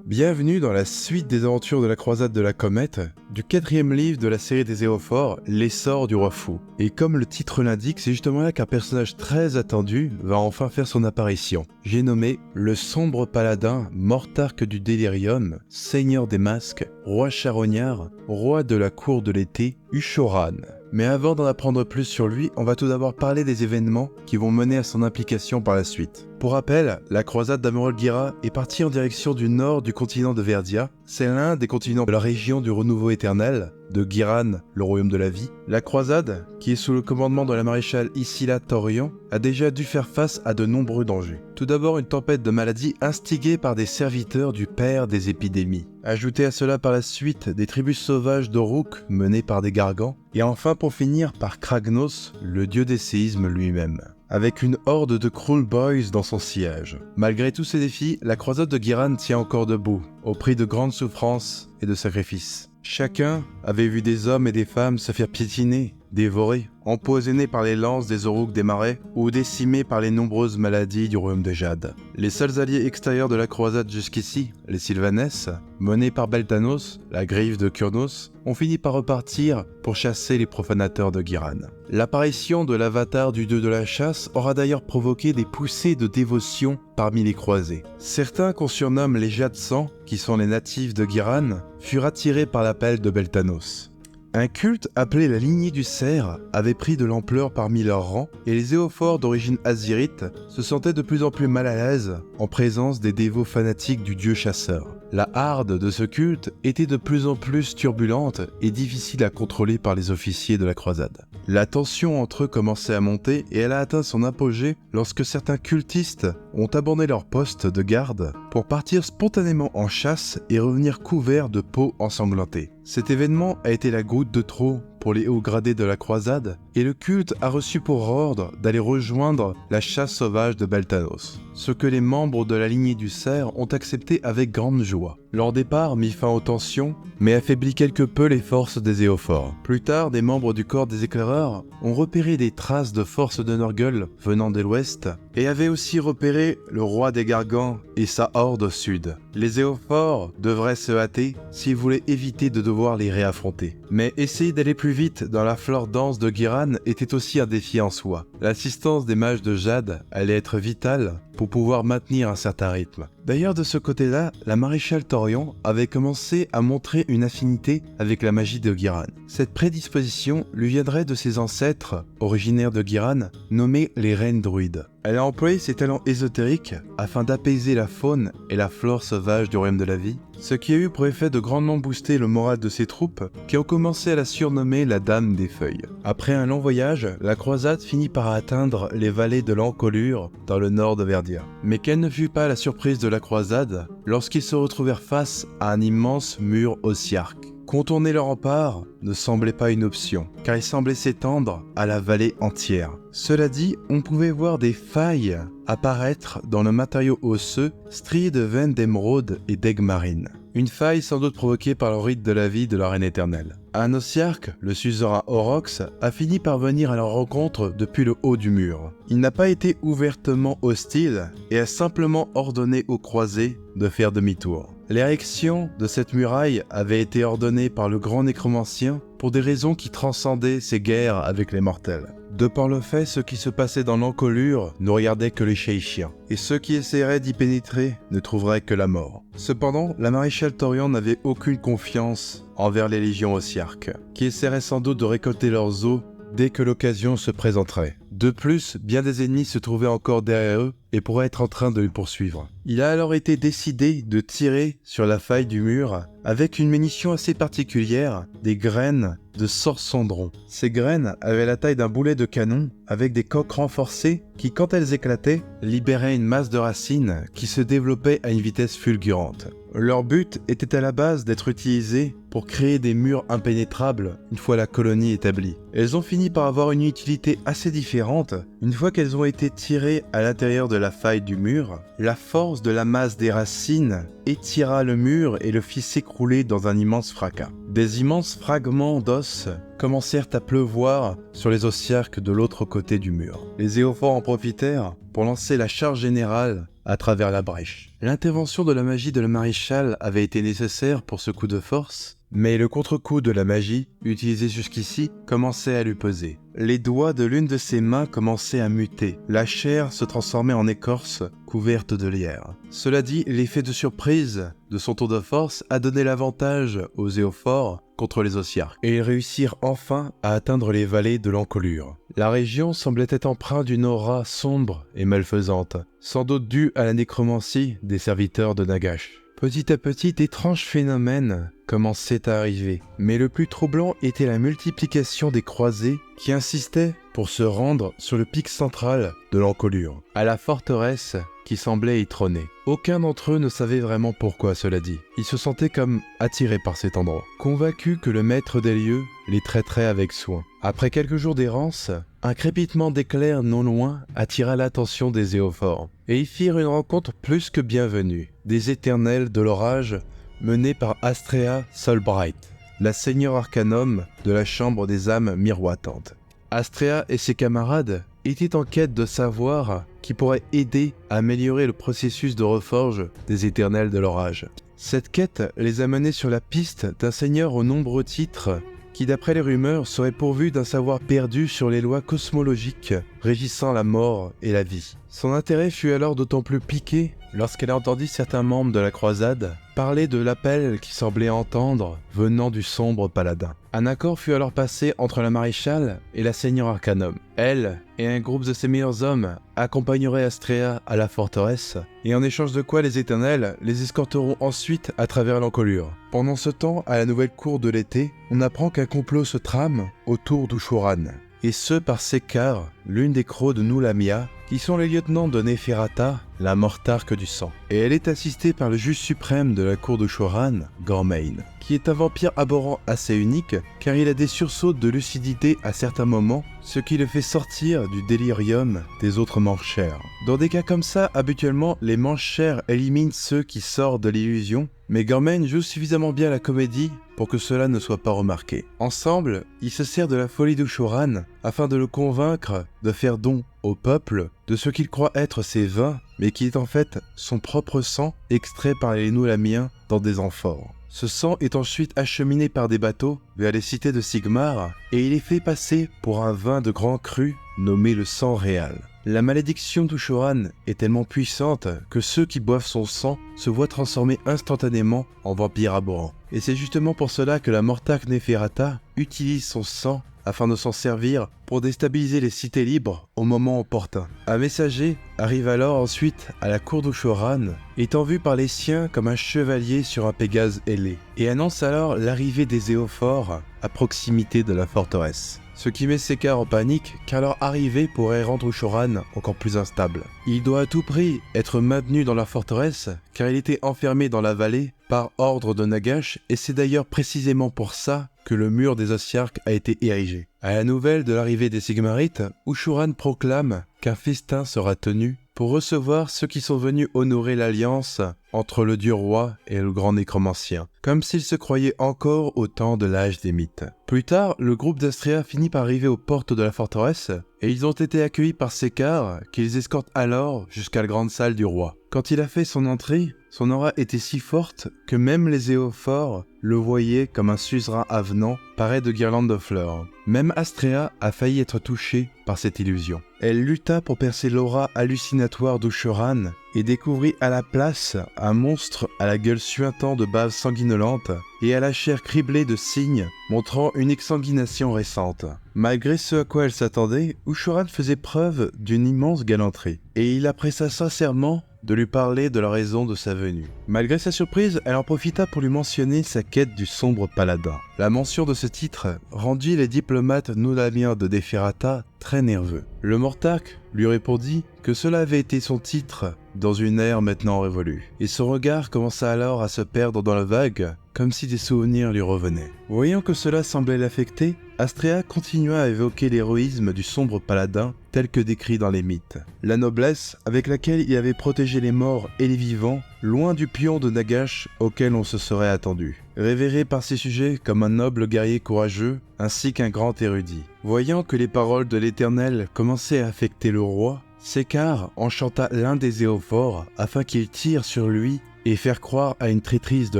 Bienvenue dans la suite des aventures de la croisade de la comète, du 4e livre de la série des Éophores, l'essor du roi fou. Et comme le titre l'indique, c'est justement là qu'un personnage très attendu va enfin faire son apparition. J'ai nommé le sombre paladin, mortarque du délirium, seigneur des masques, roi charognard, roi de la cour de l'été, Ushoran. Mais avant d'en apprendre plus sur lui, on va tout d'abord parler des événements qui vont mener à son implication par la suite. Pour rappel, la croisade d'Amorolgira est partie en direction du nord du continent de Verdia. C'est l'un des continents de la région du renouveau éternel, de Giran, le royaume de la vie. La croisade, qui est sous le commandement de la maréchale Issila Torion, a déjà dû faire face à de nombreux dangers. Tout d'abord, une tempête de maladies instigée par des serviteurs du père des épidémies. Ajoutez à cela par la suite des tribus sauvages d'Oruk menées par des gargants. Et enfin, pour finir, par Kragnos, le dieu des séismes lui-même, avec une horde de Cruel Boys dans son sillage. Malgré tous ces défis, la croisade de Giran tient encore debout, au prix de grandes souffrances et de sacrifices. Chacun avait vu des hommes et des femmes se faire piétiner, dévorés, empoisonnés par les lances des Oruk des marais ou décimés par les nombreuses maladies du royaume de Jade. Les seuls alliés extérieurs de la croisade jusqu'ici, les Sylvanesses, menés par Beltanos, la griffe de Kurnos, ont fini par repartir pour chasser les profanateurs de Giran. L'apparition de l'avatar du dieu de la chasse aura d'ailleurs provoqué des poussées de dévotion parmi les croisés. Certains qu'on surnomme les Jadesans, qui sont les natifs de Giran, furent attirés par l'appel de Beltanos. Un culte appelé la lignée du cerf avait pris de l'ampleur parmi leurs rangs et les Éophores d'origine azyrite se sentaient de plus en plus mal à l'aise en présence des dévots fanatiques du dieu chasseur. La harde de ce culte était de plus en plus turbulente et difficile à contrôler par les officiers de la croisade. La tension entre eux commençait à monter et elle a atteint son apogée lorsque certains cultistes ont abandonné leur poste de garde pour partir spontanément en chasse et revenir couverts de peau ensanglantée. Cet événement a été la goutte de trop pour les hauts gradés de la croisade, et le culte a reçu pour ordre d'aller rejoindre la chasse sauvage de Beltanos, ce que les membres de la lignée du cerf ont accepté avec grande joie. Leur départ mit fin aux tensions, mais affaiblit quelque peu les forces des Éophores. Plus tard, des membres du corps des éclaireurs ont repéré des traces de forces de Nurgle venant de l'ouest, et avaient aussi repéré le roi des Gargants et sa horde au sud. Les Éophores devraient se hâter s'ils voulaient éviter de devoir les réaffronter. Mais essayer d'aller plus vite dans la flore dense de Giran était aussi un défi en soi. L'assistance des mages de Jade allait être vitale pour pouvoir maintenir un certain rythme. D'ailleurs, de ce côté-là, la maréchale Torion avait commencé à montrer une affinité avec la magie de Giran. Cette prédisposition lui viendrait de ses ancêtres, originaires de Giran, nommés les reines druides. Elle a employé ses talents ésotériques afin d'apaiser la faune et la flore sauvage du royaume de la vie, ce qui a eu pour effet de grandement booster le moral de ses troupes qui ont commencé à la surnommer la Dame des Feuilles. Après un long voyage, la croisade finit par atteindre les vallées de l'Encolure dans le nord de Verdia. Mais quelle ne fut pas la surprise de la croisade lorsqu'ils se retrouvèrent face à un immense mur ossiarque. Contourner le rempart ne semblait pas une option, car il semblait s'étendre à la vallée entière. Cela dit, on pouvait voir des failles apparaître dans le matériau osseux strié de veines d'émeraude et d'aigues marines. Une faille sans doute provoquée par le rite de la vie de la reine éternelle. Un ossiarque, le suzerain Aurox, a fini par venir à leur rencontre depuis le haut du mur. Il n'a pas été ouvertement hostile et a simplement ordonné aux croisés de faire demi-tour. L'érection de cette muraille avait été ordonnée par le grand nécromancien pour des raisons qui transcendaient ses guerres avec les mortels. De par le fait, ce qui se passait dans l'encolure ne regardait que les Shaychiens, et ceux qui essaieraient d'y pénétrer ne trouveraient que la mort. Cependant, la maréchale Torion n'avait aucune confiance envers les légions ossiarques, qui essaieraient sans doute de récolter leurs os dès que l'occasion se présenterait. De plus, bien des ennemis se trouvaient encore derrière eux et pourraient être en train de les poursuivre. Il a alors été décidé de tirer sur la faille du mur avec une munition assez particulière, des graines de Sorsandron. Ces graines avaient la taille d'un boulet de canon avec des coques renforcées qui, quand elles éclataient, libéraient une masse de racines qui se développaient à une vitesse fulgurante. Leur but était à la base d'être utilisés pour créer des murs impénétrables une fois la colonie établie. Elles ont fini par avoir une utilité assez différente une fois qu'elles ont été tirées à l'intérieur de la faille du mur. La force de la masse des racines étira le mur et le fit s'écrouler dans un immense fracas. Des immenses fragments d'os commencèrent à pleuvoir sur les Ossiarques de l'autre côté du mur. Les Éophores en profitèrent pour lancer la charge générale à travers la brèche. L'intervention de la magie de la maréchale avait été nécessaire pour ce coup de force, mais le contre-coup de la magie, utilisé jusqu'ici, commençait à lui peser. Les doigts de l'une de ses mains commençaient à muter. La chair se transformait en écorce couverte de lierre. Cela dit, l'effet de surprise de son tour de force a donné l'avantage aux Éophores contre les Ossiarques, et ils réussirent enfin à atteindre les vallées de l'encolure. La région semblait être empreinte d'une aura sombre et malfaisante, sans doute due à la nécromancie des serviteurs de Nagash. Petit à petit, d'étranges phénomènes commençaient à arriver, mais le plus troublant était la multiplication des croisés qui insistaient pour se rendre sur le pic central de l'encolure, à la forteresse qui semblait y trôner. Aucun d'entre eux ne savait vraiment pourquoi, cela dit. Ils se sentaient comme attirés par cet endroit, convaincus que le maître des lieux les traiterait avec soin. Après quelques jours d'errance, un crépitement d'éclairs non loin attira l'attention des Éophores, et ils firent une rencontre plus que bienvenue, des éternels de l'orage menés par Astrea Solbright, la seigneur arcanum de la chambre des âmes miroitantes. Astrea et ses camarades étaient en quête de savoir qui pourrait aider à améliorer le processus de reforge des éternels de l'orage. Cette quête les a menés sur la piste d'un seigneur aux nombreux titres qui, d'après les rumeurs, serait pourvu d'un savoir perdu sur les lois cosmologiques régissant la mort et la vie. Son intérêt fut alors d'autant plus piqué lorsqu'elle entendit certains membres de la croisade parler de l'appel qu'ils semblaient entendre venant du sombre paladin. Un accord fut alors passé entre la maréchale et la seigneur arcanum. Elle et un groupe de ses meilleurs hommes accompagneraient Astrea à la forteresse, et en échange de quoi les éternels les escorteront ensuite à travers l'encolure. Pendant ce temps, à la nouvelle cour de l'été, on apprend qu'un complot se trame autour d'Ushuran, et ce par Sekar, l'une des crocs de Nulamia, qui sont les lieutenants de Neferata, la mortarque du sang. Et elle est assistée par le juge suprême de la cour de Shoran, Gormain, qui est un vampire abhorrent assez unique, car il a des sursauts de lucidité à certains moments, ce qui le fait sortir du délirium des autres manchères. Dans des cas comme ça, habituellement, les manchères éliminent ceux qui sortent de l'illusion, mais Gormain joue suffisamment bien la comédie pour que cela ne soit pas remarqué. Ensemble, il se sert de la folie d'Ushuran afin de le convaincre de faire don au peuple de ce qu'il croit être ses vins, mais qui est en fait son propre sang extrait par les Nulamiens dans des amphores. Ce sang est ensuite acheminé par des bateaux vers les cités de Sigmar et il est fait passer pour un vin de grand cru nommé le sang réal. La malédiction d'Ushuran est tellement puissante que ceux qui boivent son sang se voient transformés instantanément en vampires abhorrents. Et c'est justement pour cela que la mortarque Neferata utilise son sang afin de s'en servir pour déstabiliser les cités libres au moment opportun. Un messager arrive alors ensuite à la cour d'Ushuran, étant vu par les siens comme un chevalier sur un Pégase ailé, et annonce alors l'arrivée des Éophores à proximité de la forteresse. Ce qui met Sekar en panique, car leur arrivée pourrait rendre Ushuran encore plus instable. Il doit à tout prix être maintenu dans la forteresse, car il était enfermé dans la vallée par ordre de Nagash, et c'est d'ailleurs précisément pour ça que le mur des Ossiarques a été érigé. À la nouvelle de l'arrivée des Sigmarites, Ushuran proclame qu'un festin sera tenu pour recevoir ceux qui sont venus honorer l'alliance entre le dieu roi et le grand nécromancien, comme s'ils se croyaient encore au temps de l'âge des mythes. Plus tard, le groupe d'Astrea finit par arriver aux portes de la forteresse, et ils ont été accueillis par Sekar, qui les escorte alors jusqu'à la grande salle du roi. Quand il a fait son entrée, son aura était si forte que même les Éophores le voyaient comme un suzerain avenant paré de guirlandes de fleurs. Même Astrea a failli être touchée par cette illusion. Elle lutta pour percer l'aura hallucinatoire d'Ushuran et découvrit à la place un monstre à la gueule suintante de bave sanguinolente et à la chair criblée de signes montrant une exsanguination récente. Malgré ce à quoi elle s'attendait, Ushuran faisait preuve d'une immense galanterie et il la pressa sincèrement de lui parler de la raison de sa venue. Malgré sa surprise, elle en profita pour lui mentionner sa quête du sombre paladin. La mention de ce titre rendit les diplomates nulamiens de Neferata très nerveux. Le mortarque lui répondit que cela avait été son titre dans une ère maintenant révolue, et son regard commença alors à se perdre dans la vague, comme si des souvenirs lui revenaient. Voyant que cela semblait l'affecter, Astrea continua à évoquer l'héroïsme du sombre paladin tel que décrit dans les mythes. La noblesse avec laquelle il avait protégé les morts et les vivants, loin du pion de Nagash auquel on se serait attendu. révéré par ses sujets comme un noble guerrier courageux, ainsi qu'un grand érudit. Voyant que les paroles de l'Éternel commençaient à affecter le roi, Sécar enchanta l'un des Zéophores afin qu'il tire sur lui et faire croire à une traîtrise de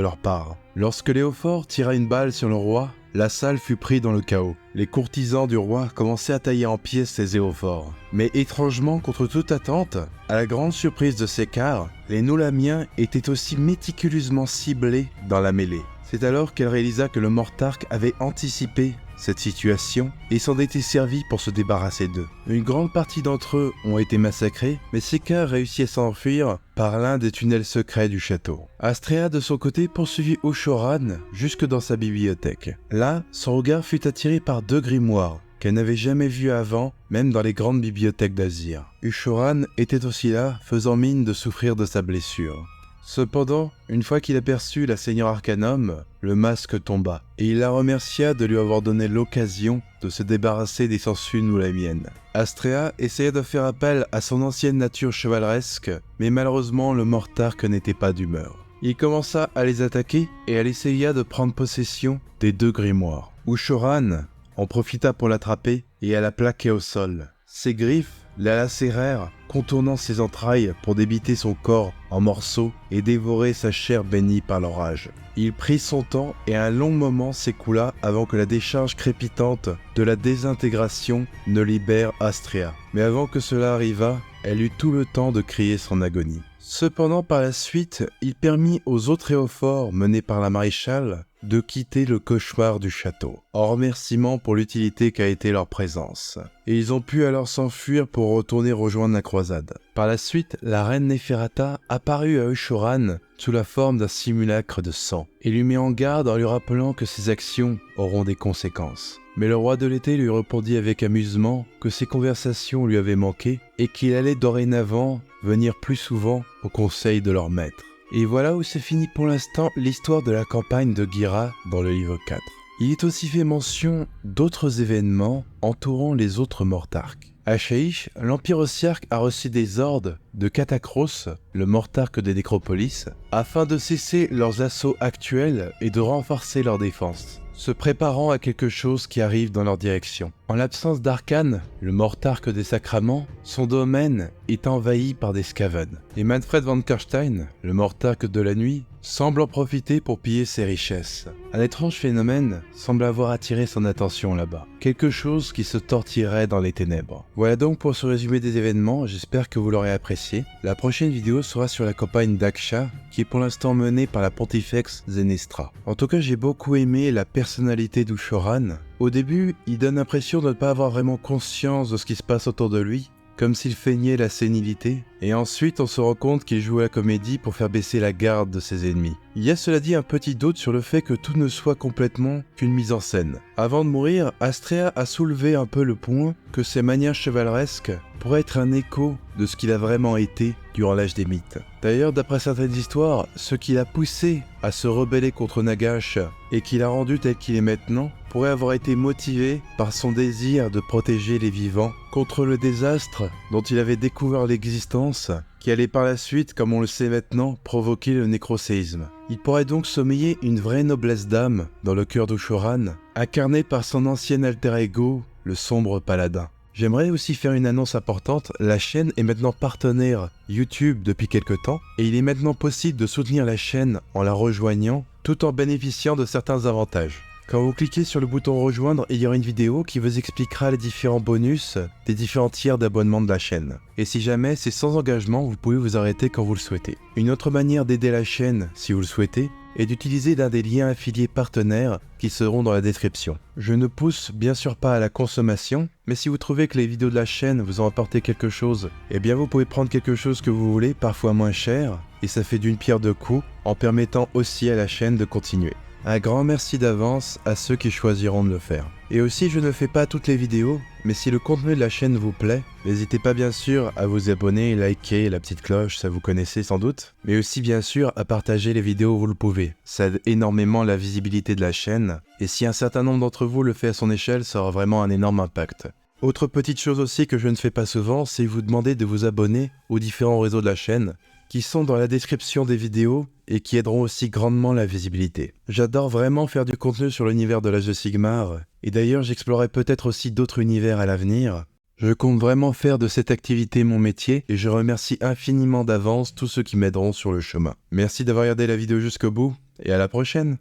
leur part. Lorsque Léophore tira une balle sur le roi, la salle fut prise dans le chaos. Les courtisans du roi commençaient à tailler en pièces ces Zéophores. Mais étrangement, contre toute attente, à la grande surprise de Sécar, les Nolamiens étaient aussi méticuleusement ciblés dans la mêlée. C'est alors qu'elle réalisa que le Mortarque avait anticipé cette situation et s'en était servi pour se débarrasser d'eux. Une grande partie d'entre eux ont été massacrés, mais Sécar réussit à s'enfuir par l'un des tunnels secrets du château. Astrea de son côté poursuivit Ushoran jusque dans sa bibliothèque. Là, son regard fut attiré par 2 grimoires qu'elle n'avait jamais vus avant, même dans les grandes bibliothèques d'Azir. Ushoran était aussi là, faisant mine de souffrir de sa blessure. Cependant, une fois qu'il aperçut la Seigneur Arcanum, le masque tomba, et il la remercia de lui avoir donné l'occasion de se débarrasser des sangsues noulamiennes. Astrea essaya de faire appel à son ancienne nature chevaleresque, mais malheureusement le Mortarque n'était pas d'humeur. Il commença à les attaquer et elle essaya de prendre possession des 2 grimoires. Ushoran en profita pour l'attraper et elle la plaquer au sol. Ses griffes la lacérèrent, contournant ses entrailles pour débiter son corps en morceaux et dévorer sa chair bénie par l'orage. Il prit son temps et un long moment s'écoula avant que la décharge crépitante de la désintégration ne libère Astrea. Mais avant que cela arrivât, elle eut tout le temps de crier son agonie. Cependant, par la suite, il permit aux autres Éophores menés par la maréchale de quitter le cauchemar du château, en remerciement pour l'utilité qu'a été leur présence. Et ils ont pu alors s'enfuir pour retourner rejoindre la croisade. Par la suite, la reine Neferata apparut à Ushoran sous la forme d'un simulacre de sang, et lui mit en garde en lui rappelant que ses actions auront des conséquences. Mais le roi de l'été lui répondit avec amusement que ses conversations lui avaient manqué et qu'il allait dorénavant venir plus souvent au conseil de leur maître. Et voilà où se finit pour l'instant l'histoire de la campagne de Ghira dans le livre 4. Il est aussi fait mention d'autres événements entourant les autres Mortarques. À Shaish, l'Empire Ossiarque a reçu des ordres de Katakros, le Mortarque des Nécropolis, afin de cesser leurs assauts actuels et de renforcer leur défense, se préparant à quelque chose qui arrive dans leur direction. En l'absence d'Arcane, le Mortarque des Sacraments, son domaine est envahi par des Skaven. Et Manfred van Karstein, le Mortarque de la Nuit, semble en profiter pour piller ses richesses. Un étrange phénomène semble avoir attiré son attention là-bas. Quelque chose qui se tortillerait dans les ténèbres. Voilà donc pour ce résumé des événements, j'espère que vous l'aurez apprécié. La prochaine vidéo sera sur la campagne d'Aksha, qui est pour l'instant menée par la pontifex Zenestra. En tout cas, j'ai beaucoup aimé la personnalité d'Ushoran. Au début, il donne l'impression de ne pas avoir vraiment conscience de ce qui se passe autour de lui, comme s'il feignait la sénilité, et ensuite on se rend compte qu'il joue à la comédie pour faire baisser la garde de ses ennemis. Il y a cela dit un petit doute sur le fait que tout ne soit complètement qu'une mise en scène. Avant de mourir, Astrea a soulevé un peu le point que ses manières chevaleresques pourraient être un écho de ce qu'il a vraiment été durant l'âge des mythes. D'ailleurs, d'après certaines histoires, ce qui l'a poussé à se rebeller contre Nagash et qui l'a rendu tel qu'il est maintenant, pourrait avoir été motivé par son désir de protéger les vivants contre le désastre dont il avait découvert l'existence, qui allait par la suite, comme on le sait maintenant, provoquer le nécroséisme. Il pourrait donc sommeiller une vraie noblesse d'âme dans le cœur d'Ushoran, incarné par son ancien alter ego, le sombre paladin. J'aimerais aussi faire une annonce importante, la chaîne est maintenant partenaire YouTube depuis quelques temps, et il est maintenant possible de soutenir la chaîne en la rejoignant, tout en bénéficiant de certains avantages. Quand vous cliquez sur le bouton rejoindre, il y aura une vidéo qui vous expliquera les différents bonus des différents tiers d'abonnement de la chaîne. Et si jamais c'est sans engagement, vous pouvez vous arrêter quand vous le souhaitez. Une autre manière d'aider la chaîne, si vous le souhaitez, est d'utiliser l'un des liens affiliés partenaires qui seront dans la description. Je ne pousse bien sûr pas à la consommation, mais si vous trouvez que les vidéos de la chaîne vous ont apporté quelque chose, eh bien vous pouvez prendre quelque chose que vous voulez, parfois moins cher, et ça fait d'une pierre deux coups, en permettant aussi à la chaîne de continuer. Un grand merci d'avance à ceux qui choisiront de le faire. Et aussi, je ne fais pas toutes les vidéos, mais si le contenu de la chaîne vous plaît, n'hésitez pas bien sûr à vous abonner, liker, la petite cloche, ça vous connaissez sans doute, mais aussi bien sûr à partager les vidéos où vous le pouvez. Ça aide énormément la visibilité de la chaîne, et si un certain nombre d'entre vous le fait à son échelle, ça aura vraiment un énorme impact. Autre petite chose aussi que je ne fais pas souvent, c'est vous demander de vous abonner aux différents réseaux de la chaîne, qui sont dans la description des vidéos et qui aideront aussi grandement la visibilité. J'adore vraiment faire du contenu sur l'univers de l'Âge de Sigmar, et d'ailleurs j'explorerai peut-être aussi d'autres univers à l'avenir. Je compte vraiment faire de cette activité mon métier et je remercie infiniment d'avance tous ceux qui m'aideront sur le chemin. Merci d'avoir regardé la vidéo jusqu'au bout et à la prochaine!